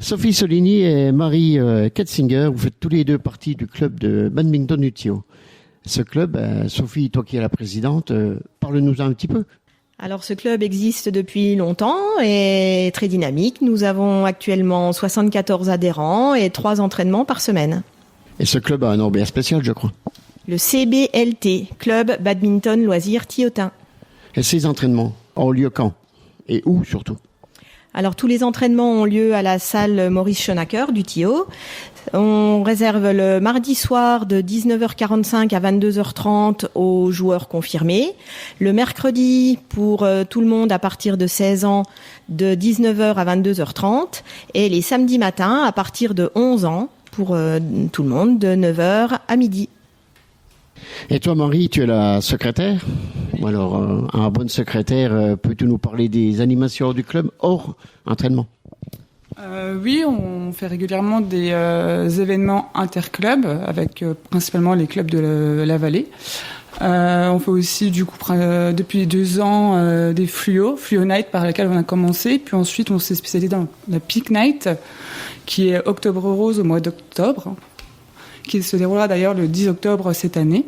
Sophie Soligny et Marie Ketzinger, vous faites tous les deux partie du club de badminton du Thio. Ce club, Sophie, toi qui es la présidente, parle-nous un petit peu. Alors ce club existe depuis longtemps et est très dynamique. Nous avons actuellement 74 adhérents et 3 entraînements par semaine. Et ce club a un nom bien spécial, je crois. Le CBLT, Club Badminton Loisirs Thiotain. Et ces entraînements ont lieu quand? Et où surtout? Alors tous les entraînements ont lieu à la salle Maurice Schoenacker du Thio. On réserve le mardi soir de 19h45 à 22h30 aux joueurs confirmés. Le mercredi pour tout le monde à partir de 16 ans de 19h à 22h30. Et les samedis matins à partir de 11 ans pour tout le monde de 9h à midi. Et toi Marie, tu es la secrétaire. Alors, un bon secrétaire, peux-tu nous parler des animations du club hors entraînement? Oui, on fait régulièrement des événements interclubs avec principalement les clubs de la vallée. On fait aussi du coup depuis 2 ans des Fluo Night par lesquels on a commencé. Puis ensuite, on s'est spécialisé dans la Peak Night, qui est Octobre Rose au mois d'octobre, qui se déroulera d'ailleurs le 10 octobre cette année.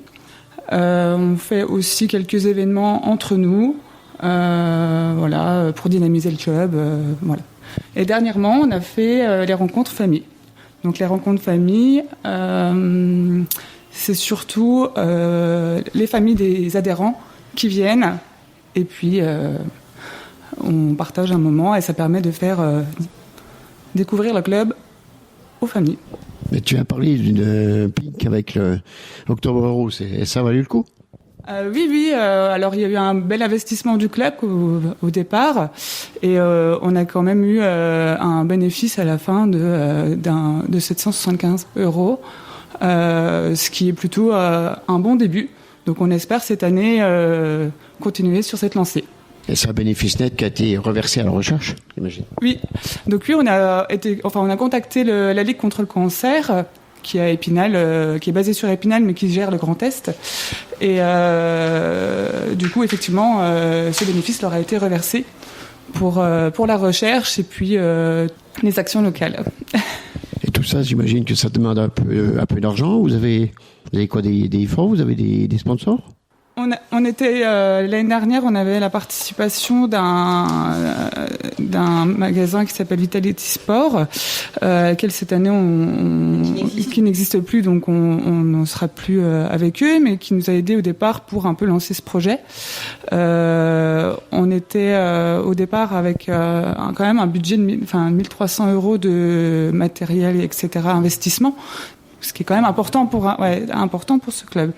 On fait aussi quelques événements entre nous, voilà, pour dynamiser le club, voilà. Et dernièrement, on a fait les rencontres famille. Donc les rencontres famille, c'est surtout les familles des adhérents qui viennent, et puis on partage un moment et ça permet de faire découvrir le club aux familles. Mais tu as parlé d'une pique avec l'Octobre Rose, et ça valait le coup? Oui. Alors il y a eu un bel investissement du club au départ, et on a quand même eu un bénéfice à la fin de 775 €, ce qui est plutôt un bon début. Donc on espère cette année continuer sur cette lancée. Et c'est un bénéfice net qui a été reversé à la recherche, j'imagine. Oui. Donc oui, on a contacté la Ligue contre le cancer, qui est à Épinal, qui est basée sur Épinal, mais qui gère le Grand Est. Et du coup, effectivement, ce bénéfice leur a été reversé pour la recherche et puis les actions locales. Et tout ça, j'imagine que ça demande un peu d'argent. Vous avez quoi, des fonds? Vous avez des sponsors? On était l'année dernière, on avait la participation d'un magasin qui s'appelle Vitality Sport, lequel cette année qui n'existe plus, donc on ne sera plus avec eux, mais qui nous a aidé au départ pour un peu lancer ce projet. On était au départ avec quand même un budget de 1300 € de matériel, etc., investissement. Ce qui est quand même important pour ce club.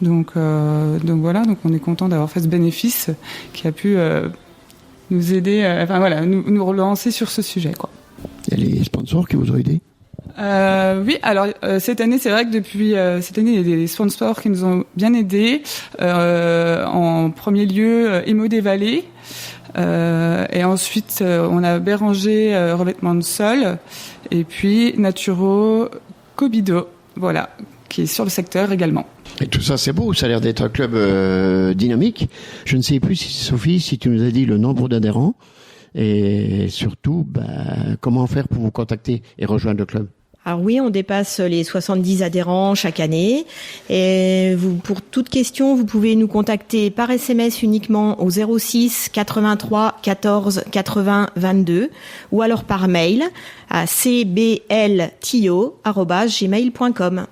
Donc voilà, donc on est content d'avoir fait ce bénéfice qui a pu nous aider, nous relancer sur ce sujet, quoi. Il y a les sponsors qui vous ont aidé? Oui, alors cette année, c'est vrai que depuis cette année, il y a des sponsors qui nous ont bien aidés. En premier lieu, Emo des Vallées. Et ensuite, on a Béranger Revêtement de Sol. Et puis Naturo Cobido, voilà, qui est sur le secteur également. Et tout ça, c'est beau, ça a l'air d'être un club dynamique. Je ne sais plus, Sophie, si tu nous as dit le nombre d'adhérents et surtout, comment faire pour vous contacter et rejoindre le club? Alors oui, on dépasse les 70 adhérents chaque année. Et pour toute question, vous pouvez nous contacter par SMS uniquement au 06 83 14 80 22 ou alors par mail à cbltio@gmail.com.